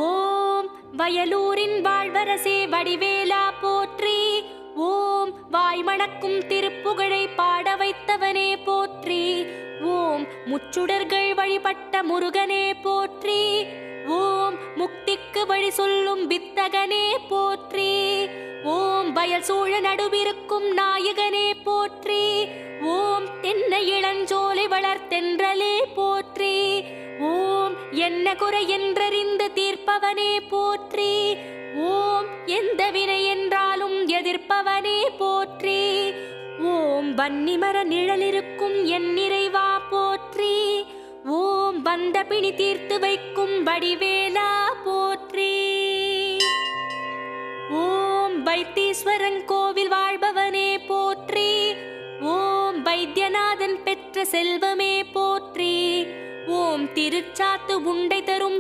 ஓம் வயலூரின் வாழ்வரசே வடிவேலா போற்றி. ஓம் வாய்மணக்கும் திருப்புகழை பாட வைத்தவனே போற்றி. ஓம் முச்சுடர்கள் வழிபட்ட முருகனே போற்றி. ஓம் முக்திக்கு வழி சொல்லும் வித்தகனே போற்றி. ஓம் வயல் சூழ நடுவிருக்கும் நாயகனே போற்றி. ஓம் தென்னை இளஞ்சோலை வளர்த்தென்றலே போற்றி. ஓம் என்ன குறை என்றறிந்து தீர்ப்பவனே போற்றி. ஓம் எந்த வினை என்றாலும் எதிர்ப்பவனே போற்றி. ஓம் வன்னிமர நிழலிருக்கும் என் நிறைவா போற்றி. ஓம் வந்த பிணி தீர்த்து வைக்கும் வடிவேலா போற்றி. ஓம் வைத்தீஸ்வரன் கோவில் வாழ்பவனே போற்றி. ஓம் வைத்தியநாதன் பெற்ற செல்வமே போற்றி. ஓம் திருச்சாத்து உண்டை தரும்